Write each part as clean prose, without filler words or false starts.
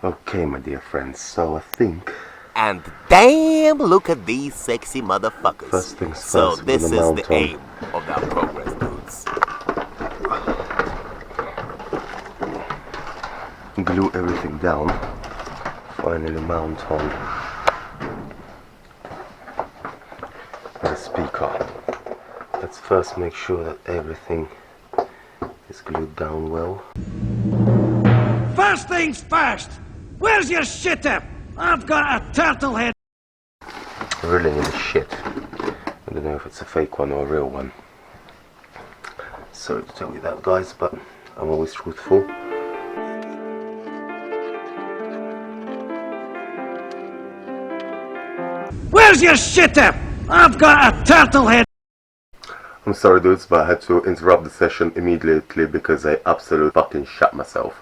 Okay, my dear friends, so I think... And damn, look at these sexy motherfuckers. First things first, so this is the on. aim of our progress, dudes. Glue everything down. Finally mount on the speaker. Let's first make sure that everything is glued down well. First things first! Where's your shitter? I've got a turtle head! Really need a shit. I don't know if it's a fake one or a real one. Sorry to tell you that, guys, but I'm always truthful. Where's your shitter? I've got a turtle head! I'm sorry, dudes, but I had to interrupt the session immediately because I absolutely fucking shut myself.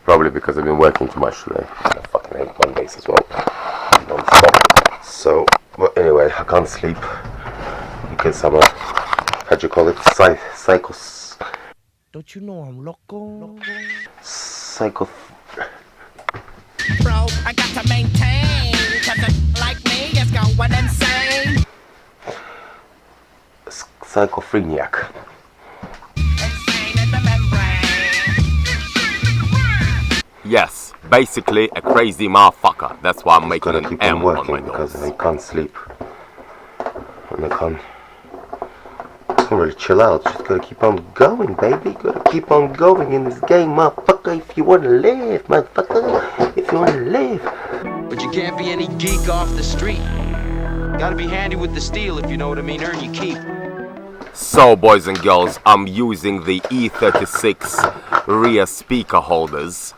Probably because I've been working too much today. I fucking hate Mondays as well. Non-stop. So, but anyway, I can't sleep because I'm a, how'd you call it? Psychos. Don't you know I'm loco? Psycho. Bro, I got to maintain, cause a like me is going insane. Psychophreniac. Insane in the membrane. Yes, basically a crazy motherfucker. That's why I'm making Gotta an keep M on on working my because nose. I can't sleep. And I can't really chill out. Just gotta keep on going, baby. Gotta keep on going in this game, motherfucker. If you wanna live, motherfucker. If you wanna live. But you can't be any geek off the street. Gotta be handy with the steel, if you know what I mean. Earn your keep. So, boys and girls, I'm using the E36 rear speaker holders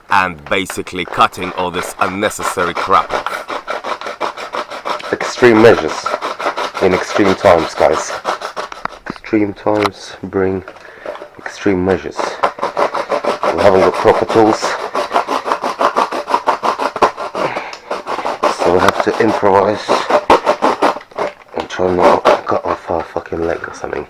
and basically cutting all this unnecessary crap off. Extreme measures in extreme times, guys. Extreme times bring extreme measures. We haven't got proper tools, so we have to improvise and try not to cut off our fucking leg or something.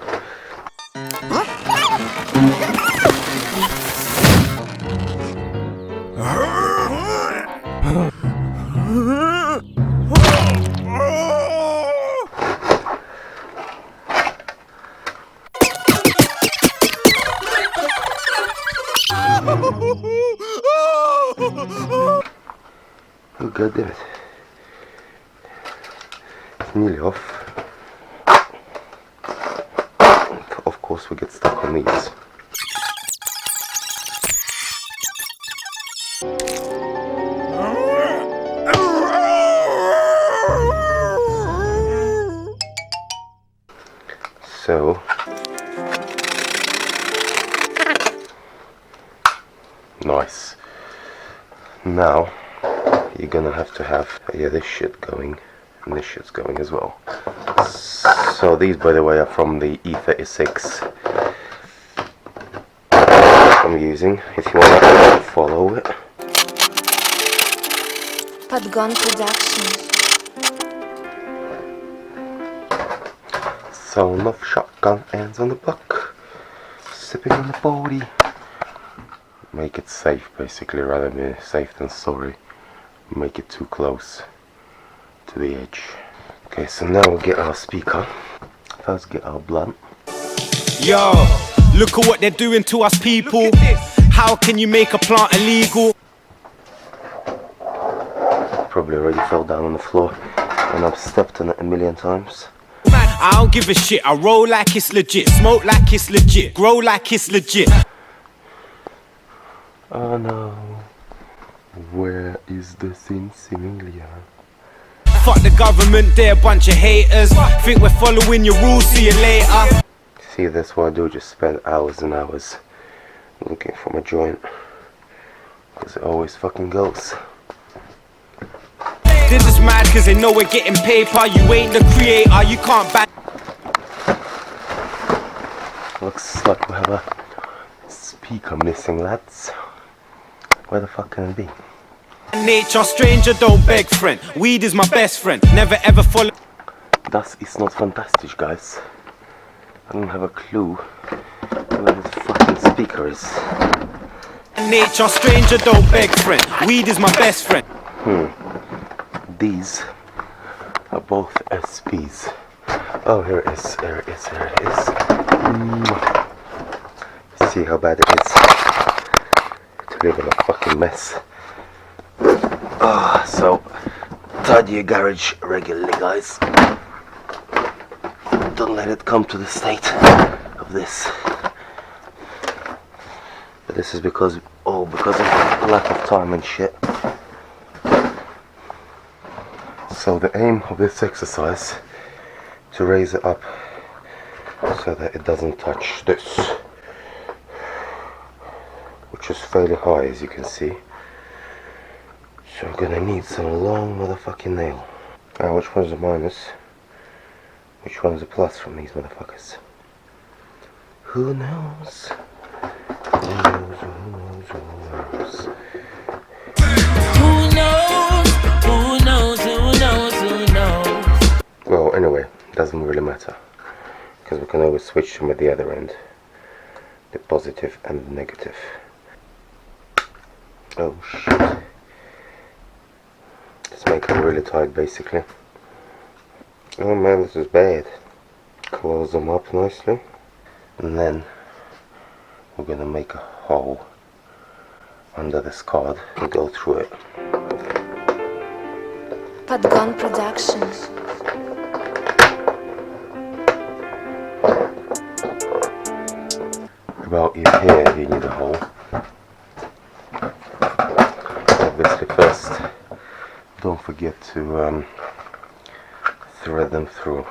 Oh, god damn it. It's nearly off. Of course we get stuck on these. So nice. Now you're gonna have to have this shit going and this shit's going as well. So these, by the way, are from the E36 I'm using, if you want to follow it. Podgon Production. Sound of shotgun, hands on the block, sipping on the 40. Make it safe, basically, rather than safe than sorry. Make it too close to the edge. Okay, so now we'll get our speaker. First get our blunt. Yo, look at what they're doing to us people. How can you make a plant illegal? Probably already fell down on the floor and I've stepped on it a million times. Man, I don't give a shit. I roll like it's legit, smoke like it's legit, grow like it's legit. Oh no, where is the Sinsimiglia? Fuck the government, they're a bunch of haters. Think we're following your rules, see you later. See, that's what I do, just spend hours and hours looking for my joint, because it always fucking goes. They're just mad cause they know we're getting paper. You ain't the creator, you can't back. Looks like we have a speaker missing, lads. Where the fuck can it be? Nature, stranger, don't beg, friend. Weed is my best friend. Never ever follow. Das ist not fantastic, guys. I don't have a clue where this fucking speaker is. Nature stranger don't beg friend. Weed is my best friend. These are both SPs. Oh, here it is, here it is, here it is. See how bad it is to live in a fucking mess. So tidy your garage regularly, guys. Don't let it come to the state of this. But this is because of lack of time and shit. So the aim of this exercise to raise it up so that it doesn't touch this, which is fairly high, as you can see. So we're gonna need some long motherfucking nail. Now, which one's a minus? Which one's a plus from these motherfuckers? Who knows? Who knows? Who knows? Who knows? Who knows? Who knows? Who knows? Who knows? Well, anyway, it doesn't really matter, because we can always switch them at the other end, the positive and the negative. Oh shit. Let's make them really tight, basically. Oh man, this is bad. Close them up nicely, and then we're gonna make a hole under this card and go through it. Podgon Productions. About here you need a hole. Obviously first, don't forget to thread them through.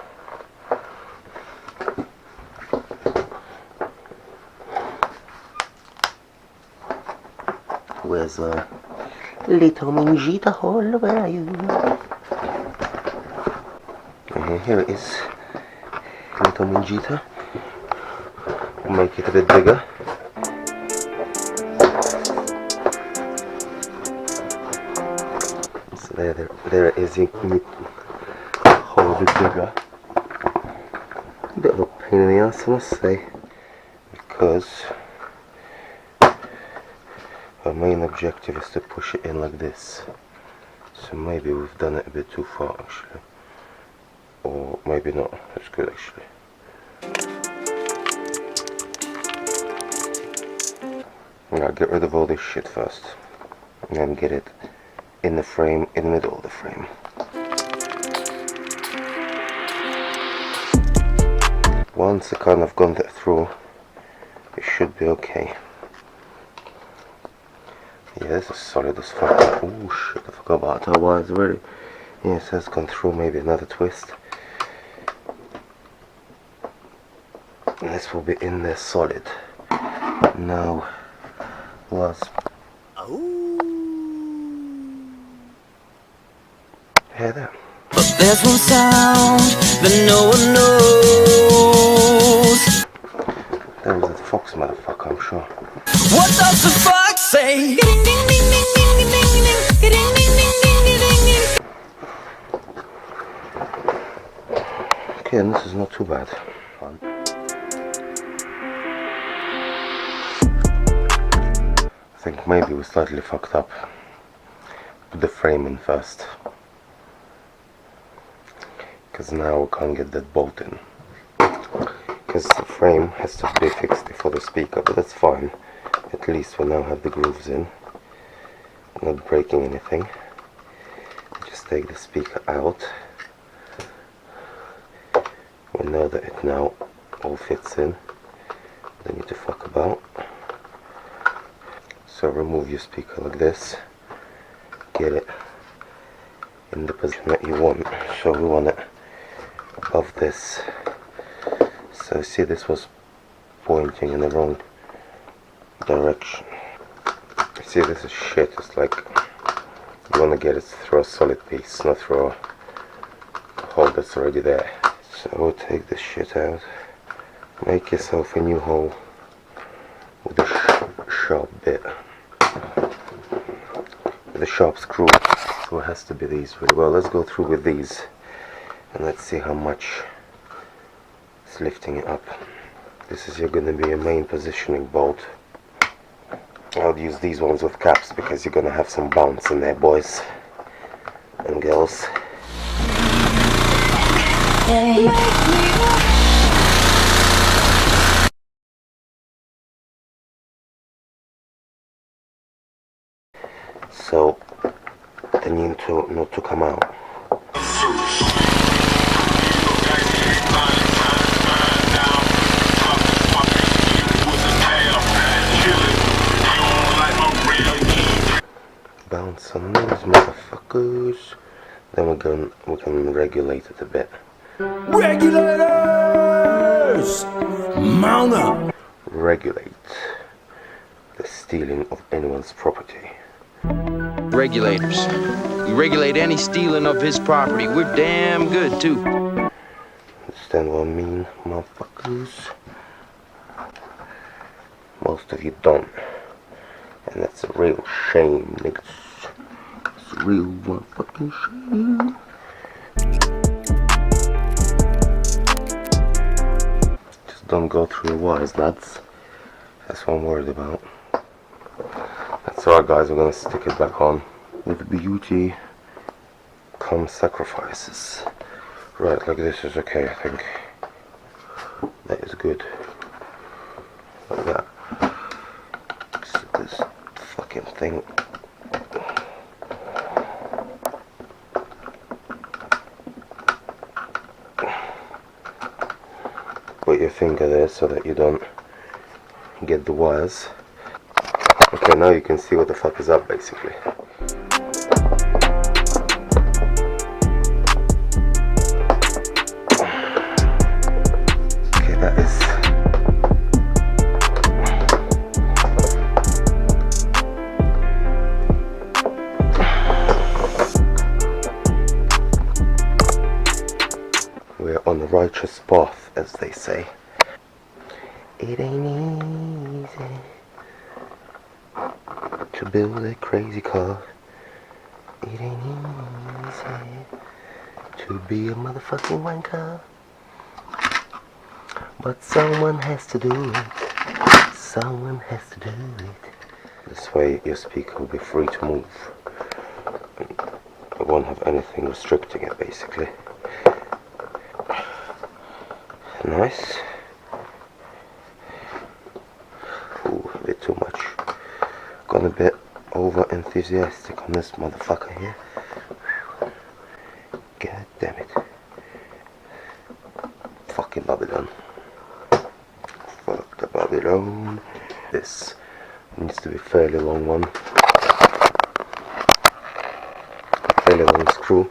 Where's a little Mingita hole? Where are you? Here it is, little Mingita. We'll make it a bit bigger. So there it is. You need a hole a bit bigger. A bit of a pain in the ass, I must say, because our main objective is to push it in like this. So maybe we've done it a bit too far, actually. Or maybe not. That's good, actually. Now get rid of all this shit first, and then get it in the frame, in the middle of the frame. Once I kind of gone that through, it should be okay. Yeah, this is solid as fuck. Oh shit, I forgot about our wires already. Yes, that's gone through. Maybe another twist. And this will be in there solid. Now, last. Hear that? But there's one sound that no one knows. That was a fox motherfucker, I'm sure. What does the fox say? Okay, and this is not too bad. I think maybe we slightly fucked up. Put the frame in first, because now we can't get that bolt in, because the frame has to be fixed before the speaker, but that's fine. At least we now have the grooves in, not breaking anything. Just take the speaker out. We know that it now all fits in. Don't need to fuck about. So remove your speaker like this. Get it in the position that you want. So we want it above this. So see, this was pointing in the wrong direction. See, this is shit. It's like you want to get it through a solid piece, not through a hole that's already there. So we'll take this shit out. Make yourself a new hole with a sharp bit, with a sharp screw. So it has to be these really well. Let's go through with these and let's see how much it's lifting it up. This is going to be a main positioning bolt. I'll use these ones with caps because you're gonna have some bounce in there, boys and girls. So they need to not to come out. Bounce on these motherfuckers. Then we can regulate it a bit. Regulators! Mount up! Regulate the stealing of anyone's property. Regulators. We regulate any stealing of his property. We're damn good, too. Understand what I mean, motherfuckers? Most of you don't. And that's a real shame, niggas. It's a real motherfucking shame. Just don't go through the wires, lads. That's what I'm worried about. That's alright, guys, we're gonna stick it back on. With beauty come sacrifices. Right, like this is okay, I think. That is good. Like that. This fucking thing. Put your finger there so that you don't get the wires. Okay, now you can see what the fuck is up, basically. Okay, that is... We're on the righteous path, as they say. It ain't easy to build a crazy car. It ain't easy to be a motherfucking wanker. But someone has to do it. Someone has to do it. This way your speaker will be free to move. It won't have anything restricting it, basically. Nice. Ooh, a bit too much. Gone a bit over enthusiastic on this motherfucker here. God damn it. Fucking Babylon. Fuck the Babylon. This needs to be a fairly long one. Fairly long screw.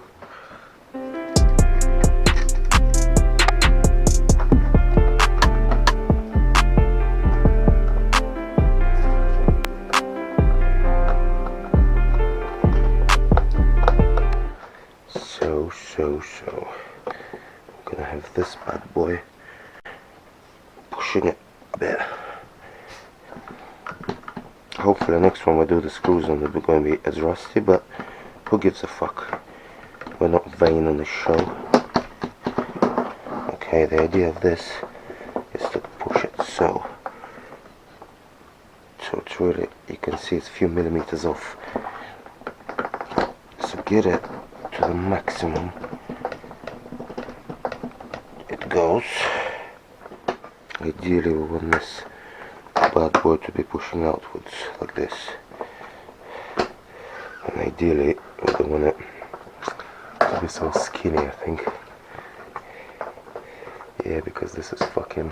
So I'm gonna have this bad boy pushing it a bit. Hopefully the next one we do the screws on it, we're going to be as rusty, but who gives a fuck? We're not vain on the show. Okay, the idea of this is to push it so it's really, you can see it's a few millimeters off. So get it to the maximum it goes. Ideally we want this bad boy to be pushing outwards like this, and ideally we don't want it to be so skinny, I think. Yeah, because this is fucking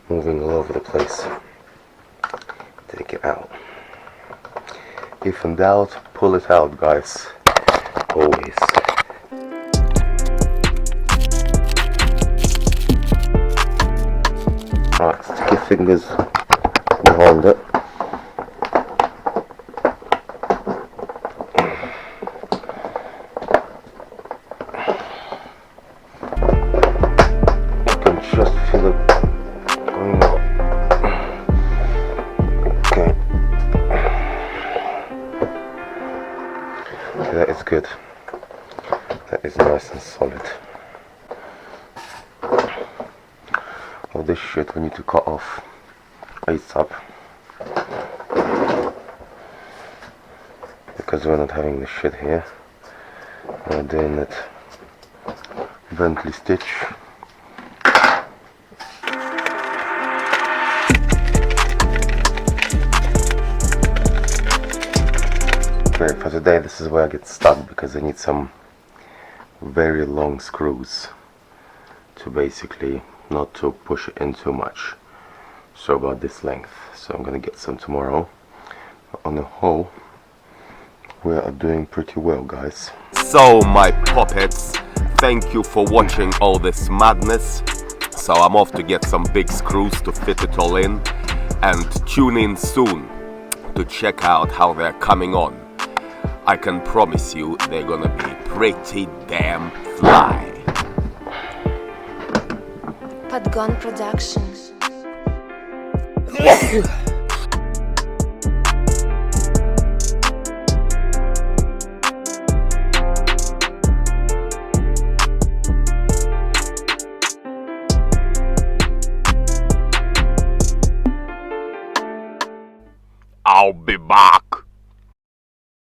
moving all over the place. Take it out. If in doubt, pull it out, guys. Always. Alright, stick your fingers behind it. You can just feel it going up. Okay. Okay, that is good. That is nice and solid. All this shit we need to cut off ASAP. because we're not having the shit here. We're doing it Bentley stitch. Great, for today this is where I get stuck because I need some very long screws to basically not to push it in too much. So about this length. So I'm gonna get some tomorrow. On the whole, we are doing pretty well, guys. So my puppets, thank you for watching all this madness. So I'm off to get some big screws to fit it all in, and tune in soon to check out how they're coming on. I can promise you they're gonna be pretty damn fly. Gun Production. I'll be back.